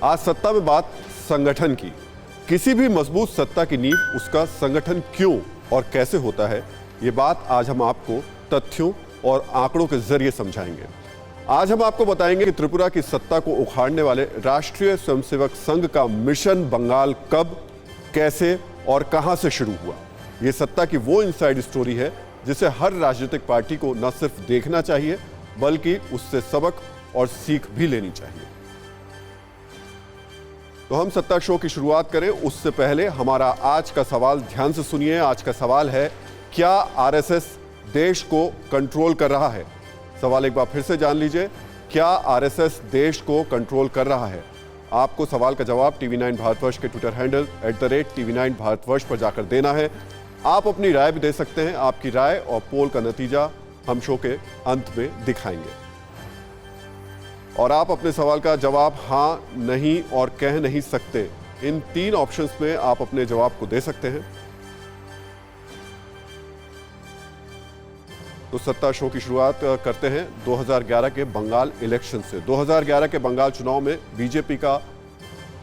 आज सत्ता में बात संगठन की। किसी भी मजबूत सत्ता की नींव उसका संगठन क्यों और कैसे होता है, ये बात आज हम आपको तथ्यों और आंकड़ों के जरिए समझाएंगे। आज हम आपको बताएंगे कि त्रिपुरा की सत्ता को उखाड़ने वाले राष्ट्रीय स्वयंसेवक संघ का मिशन बंगाल कब, कैसे और कहां से शुरू हुआ। ये सत्ता की वो इनसाइड स्टोरी है जिसे हर राजनीतिक पार्टी को न सिर्फ देखना चाहिए बल्कि उससे सबक और सीख भी लेनी चाहिए। तो हम सत्ता शो की शुरुआत करें उससे पहले हमारा आज का सवाल ध्यान से सुनिए। आज का सवाल है, क्या आरएसएस देश को कंट्रोल कर रहा है? सवाल एक बार फिर से जान लीजिए, क्या आरएसएस देश को कंट्रोल कर रहा है? आपको सवाल का जवाब TV9 भारतवर्ष के ट्विटर हैंडल @TV9 भारतवर्ष पर जाकर देना है। आप अपनी राय भी दे सकते हैं। आपकी राय और पोल का नतीजा हम शो के अंत में दिखाएंगे और आप अपने सवाल का जवाब हाँ, नहीं और कह नहीं सकते, इन 3 ऑप्शंस में आप अपने जवाब को दे सकते हैं। तो सत्ता शो की शुरुआत करते हैं 2011 के बंगाल इलेक्शन से। 2011 के बंगाल चुनाव में बीजेपी का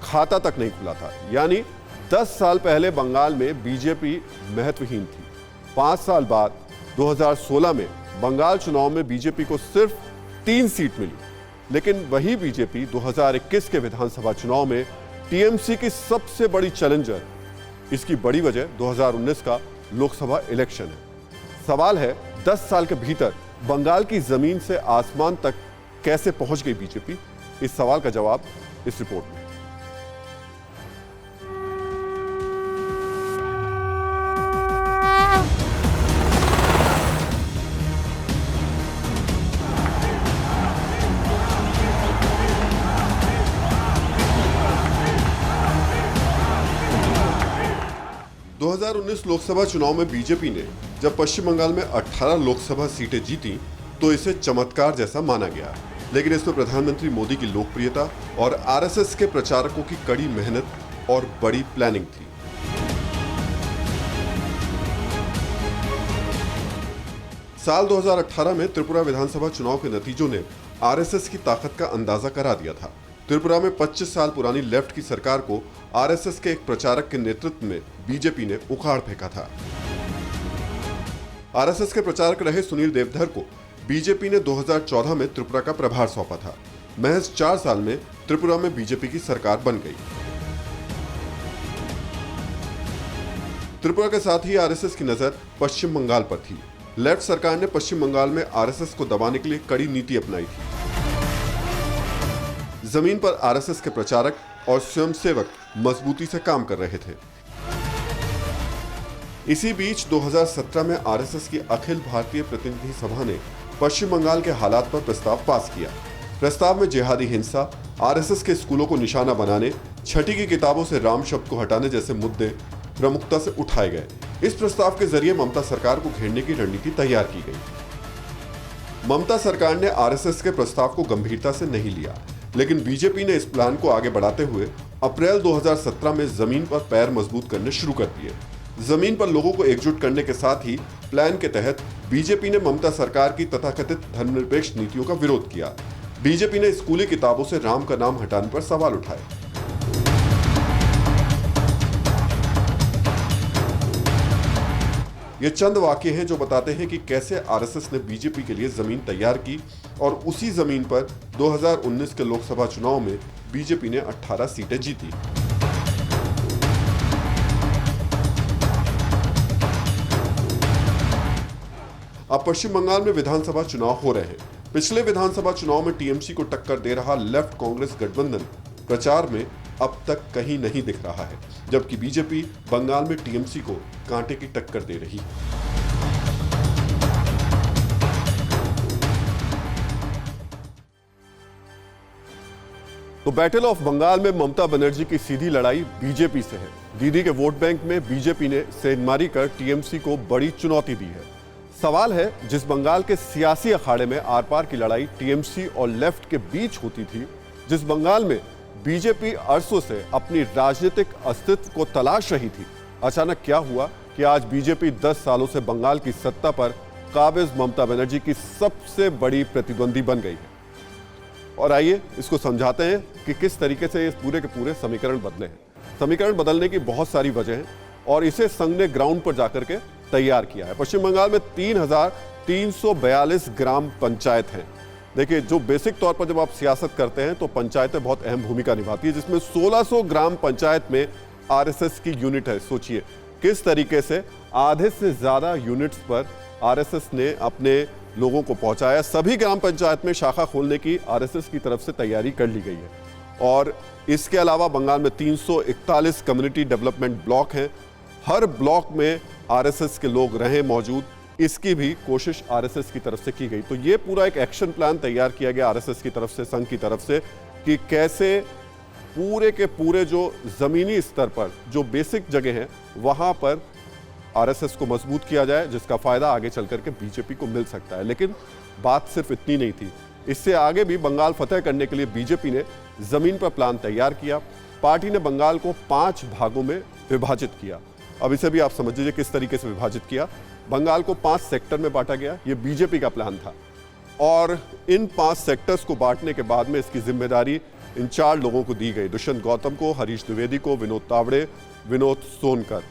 खाता तक नहीं खुला था, यानी 10 साल पहले बंगाल में बीजेपी महत्वहीन थी। 5 साल बाद 2016 में बंगाल चुनाव में बीजेपी को सिर्फ 3 सीट मिली, लेकिन वही बीजेपी 2021 के विधानसभा चुनाव में टीएमसी की सबसे बड़ी चैलेंजर। इसकी बड़ी वजह 2019 का लोकसभा इलेक्शन है। सवाल है, 10 साल के भीतर बंगाल की जमीन से आसमान तक कैसे पहुंच गई बीजेपी? इस सवाल का जवाब इस रिपोर्ट में। लोकसभा चुनाव में बीजेपी ने जब पश्चिम बंगाल में 18 लोकसभा सीटें जीती तो इसे चमत्कार जैसा माना गया, लेकिन इसमें प्रधानमंत्री मोदी की लोकप्रियता और आरएसएस के प्रचारकों की कड़ी मेहनत और बड़ी प्लानिंग थी। साल 2018 में त्रिपुरा विधानसभा चुनाव के नतीजों ने आरएसएस की ताकत का अंदाजा करा दिया था। त्रिपुरा में 25 साल पुरानी लेफ्ट की सरकार को आरएसएस के एक प्रचारक के नेतृत्व में बीजेपी ने उखाड़ फेंका था। आरएसएस के प्रचारक रहे सुनील देवधर को बीजेपी ने 2014 में त्रिपुरा का प्रभार सौंपा था। महज 4 साल में त्रिपुरा में बीजेपी की सरकार बन गई। त्रिपुरा के साथ ही आरएसएस की नजर पश्चिम बंगाल पर थी। लेफ्ट सरकार ने पश्चिम बंगाल में आरएसएस को दबाने के लिए कड़ी नीति अपनाई थी। जमीन पर आरएसएस के प्रचारक और स्वयंसेवक मजबूती से काम कर रहे थे। इसी बीच 2017 में आरएसएस की अखिल भारतीय प्रतिनिधि सभा ने पश्चिम बंगाल के हालात पर प्रस्ताव पास किया। प्रस्ताव में जिहादी हिंसा, आरएसएस के स्कूलों को निशाना बनाने, छठी की किताबों से राम शब्द को हटाने जैसे मुद्दे प्रमुखता से उठाए गए। इस प्रस्ताव के जरिए ममता सरकार को घेरने की रणनीति तैयार की गई। ममता सरकार ने आरएसएस के प्रस्ताव को गंभीरता से नहीं लिया, लेकिन बीजेपी ने इस प्लान को आगे बढ़ाते हुए अप्रैल 2017 में जमीन पर पैर मजबूत करने शुरू कर दिए। जमीन पर लोगों को एकजुट करने के साथ ही प्लान के तहत बीजेपी ने ममता सरकार की तथाकथित धर्मनिरपेक्ष नीतियों का विरोध किया। बीजेपी ने स्कूली किताबों से राम का नाम हटाने पर सवाल उठाए। ये चंद वाक्य हैं जो बताते हैं कि कैसे आरएसएस ने बीजेपी के लिए जमीन तैयार की और उसी जमीन पर 2019 के लोकसभा चुनाव में बीजेपी ने 18 सीटें जीती। अब पश्चिम बंगाल में विधानसभा चुनाव हो रहे हैं। पिछले विधानसभा चुनाव में टीएमसी को टक्कर दे रहा लेफ्ट कांग्रेस गठबंधन प्रचार में अब तक कहीं नहीं दिख रहा है, जबकि बीजेपी बंगाल में टीएमसी को कांटे की टक्कर दे रही है। तो बैटल ऑफ बंगाल में ममता बनर्जी की सीधी लड़ाई बीजेपी से है। दीदी के वोट बैंक में बीजेपी ने सेंधमारी कर टीएमसी को बड़ी चुनौती दी है। सवाल है, जिस बंगाल के सियासी अखाड़े में आर पार की लड़ाई टीएमसी और लेफ्ट के बीच होती थी, जिस बंगाल में बीजेपी अरसों से अपनी राजनीतिक अस्तित्व को तलाश रही थी, अचानक क्या हुआ कि आज बीजेपी 10 सालों से बंगाल की सत्ता पर काबिज ममता बनर्जी की सबसे बड़ी प्रतिद्वंदी बन गई है। और आइए इसको समझाते हैं कि किस तरीके से ये पूरे के पूरे समीकरण बदले हैं। समीकरण बदलने की बहुत सारी वजह हैं और इसे संघ ने ग्राउंड पर जाकर के तैयार किया है। पश्चिम बंगाल में 3,342 ग्राम पंचायत हैं। देखिए, जो बेसिक तौर पर जब आप सियासत करते हैं तो पंचायतें बहुत अहम भूमिका निभाती है, जिसमें 1600 ग्राम पंचायत में आरएसएस की यूनिट है। सोचिए किस तरीके से आधे से ज्यादा यूनिट्स पर आरएसएस ने अपने लोगों को पहुंचाया। सभी ग्राम पंचायत में शाखा खोलने की आरएसएस की तरफ से तैयारी कर ली गई है। और इसके अलावा बंगाल में 341 कम्युनिटी डेवलपमेंट ब्लॉक हैं। हर ब्लॉक में आरएसएस के लोग रहे मौजूद, इसकी भी कोशिश आरएसएस की तरफ से की गई। तो ये पूरा एक एक्शन प्लान तैयार किया गया आरएसएस की तरफ से, संघ की तरफ से, कि कैसे पूरे के पूरे जो जमीनी स्तर पर जो बेसिक जगह हैं वहां पर आरएसएस को मजबूत किया जाए, जिसका फायदा आगे चल करके बीजेपी को मिल सकता है। लेकिन बात सिर्फ इतनी नहीं थी, इससे आगे भी बंगाल फतेह करने के लिए बीजेपी ने जमीन पर प्लान तैयार किया। पार्टी ने बंगाल को 5 भागों में विभाजित किया। अब इसे भी आप समझ लीजिए किस तरीके से विभाजित किया। बंगाल को 5 सेक्टर में बांटा गया, ये बीजेपी का प्लान था। और इन 5 सेक्टर्स को बांटने के बाद में इसकी जिम्मेदारी इन 4 लोगों को दी गई, दुष्यंत गौतम को, हरीश द्विवेदी को, विनोद तावड़े, विनोद सोनकर।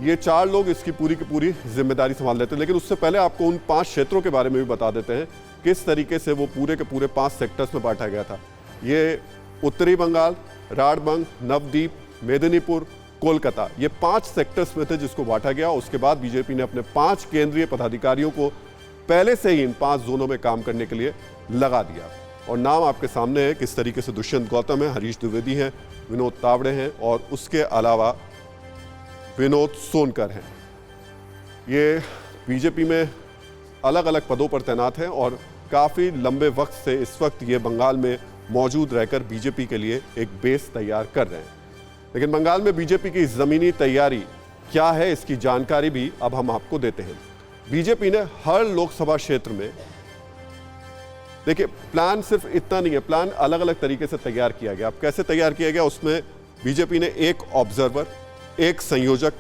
ये 4 लोग इसकी पूरी की पूरी जिम्मेदारी संभाल लेते हैं। लेकिन उससे पहले आपको उन 5 क्षेत्रों के बारे में भी बता देते हैं किस तरीके से वो पूरे के पूरे 5 सेक्टर्स में बांटा गया था। ये उत्तरी बंगाल, राडबंग, नवद्वीप, मेदिनीपुर, कोलकाता, ये 5 सेक्टर्स में थे जिसको बांटा गया। उसके बाद बीजेपी ने अपने 5 केंद्रीय पदाधिकारियों को पहले से ही इन 5 जोनों में काम करने के लिए लगा दिया। और नाम आपके सामने है किस तरीके से दुष्यंत गौतम है, हरीश द्विवेदी हैं, विनोद तावड़े हैं और उसके अलावा विनोद सोनकर हैं। ये बीजेपी में अलग अलग पदों पर तैनात हैं और काफ़ी लंबे वक्त से इस वक्त ये बंगाल में मौजूद रहकर बीजेपी के लिए एक बेस तैयार कर रहे हैं। लेकिन बंगाल में बीजेपी की ज़मीनी तैयारी क्या है, इसकी जानकारी भी अब हम आपको देते हैं। बीजेपी ने हर लोकसभा क्षेत्र में, देखिए प्लान सिर्फ इतना नहीं है, प्लान अलग अलग तरीके से तैयार किया गया। अब कैसे तैयार किया गया, उसमें बीजेपी ने एक ऑब्जर्वर, एक संयोजक,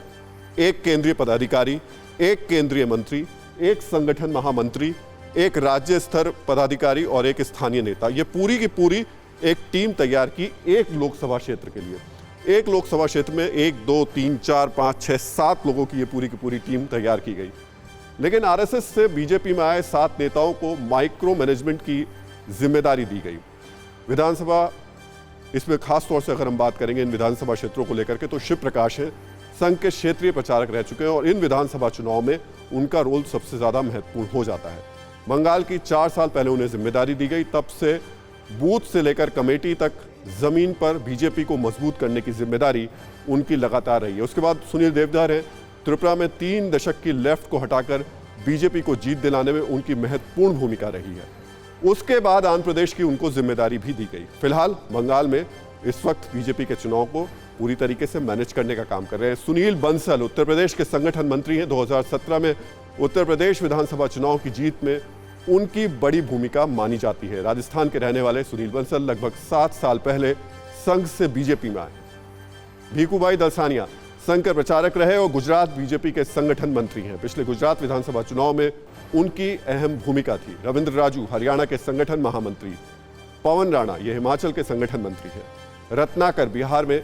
एक केंद्रीय पदाधिकारी, एक केंद्रीय मंत्री, एक संगठन महामंत्री, एक राज्य स्तर पदाधिकारी और एक स्थानीय नेता, ये पूरी की पूरी एक टीम तैयार की एक लोकसभा क्षेत्र के लिए। एक लोकसभा क्षेत्र में 1, 2, 3, 4, 5, 6, 7 लोगों की ये पूरी की पूरी टीम तैयार की गई। लेकिन आरएसएस से बीजेपी में आए 7 नेताओं को माइक्रो मैनेजमेंट की जिम्मेदारी दी गई। विधानसभा, इसमें खास तौर से अगर हम बात करेंगे इन विधानसभा क्षेत्रों को लेकर के, तो शिव प्रकाश है, संघ के क्षेत्रीय प्रचारक रह चुके हैं और इन विधानसभा चुनाव में उनका रोल सबसे ज्यादा महत्वपूर्ण हो जाता है। बंगाल की 4 साल पहले उन्हें जिम्मेदारी दी गई, तब से बूथ से लेकर कमेटी तक जमीन पर बीजेपी को मजबूत करने की जिम्मेदारी उनकी लगातार रही है। उसके बाद सुनील देवधर है, त्रिपुरा में 3 दशक की लेफ्ट को हटाकर बीजेपी को जीत दिलाने में उनकी महत्वपूर्ण भूमिका रही है। उसके बाद आंध्र प्रदेश की उनको जिम्मेदारी भी दी गई। फिलहाल बंगाल में इस वक्त बीजेपी के चुनाव को पूरी तरीके से मैनेज करने का काम कर रहे हैं। सुनील बंसल उत्तर प्रदेश के संगठन मंत्री हैं। 2017 में उत्तर प्रदेश विधानसभा चुनाव की जीत में उनकी बड़ी भूमिका मानी जाती है। राजस्थान के रहने वाले सुनील बंसल लगभग 7 साल पहले संघ से बीजेपी में आए। भीखूभाई दलसानिया संघ के प्रचारक रहे और गुजरात बीजेपी के संगठन मंत्री हैं। पिछले गुजरात विधानसभा चुनाव में उनकी अहम भूमिका थी। रविंद्र राजू हरियाणा के संगठन महामंत्री, पवन राणा ये हिमाचल के संगठन मंत्री हैं, रत्नाकर बिहार में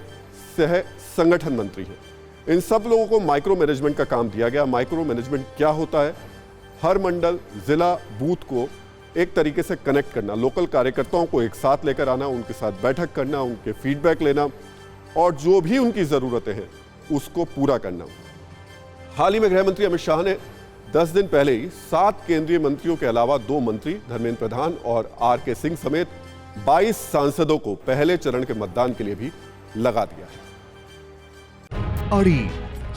सह संगठन मंत्री हैं। इन सब लोगों को माइक्रो मैनेजमेंट का काम दिया गया। माइक्रो मैनेजमेंट क्या होता है? हर मंडल, जिला, बूथ को एक तरीके से कनेक्ट करना, लोकल कार्यकर्ताओं को एक साथ लेकर आना, उनके साथ बैठक करना, उनके फीडबैक लेना और जो भी उनकी ज़रूरतें हैं उसको पूरा करना। हाल ही में गृह मंत्री अमित शाह ने 10 दिन पहले ही 7 केंद्रीय मंत्रियों के अलावा 2 मंत्री धर्मेंद्र प्रधान और आर.के. सिंह समेत 22 सांसदों को पहले चरण के मतदान के लिए भी लगा दिया है। अड़ी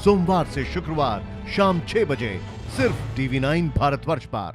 सोमवार से शुक्रवार शाम 6 बजे सिर्फ TV9 भारतवर्ष पर।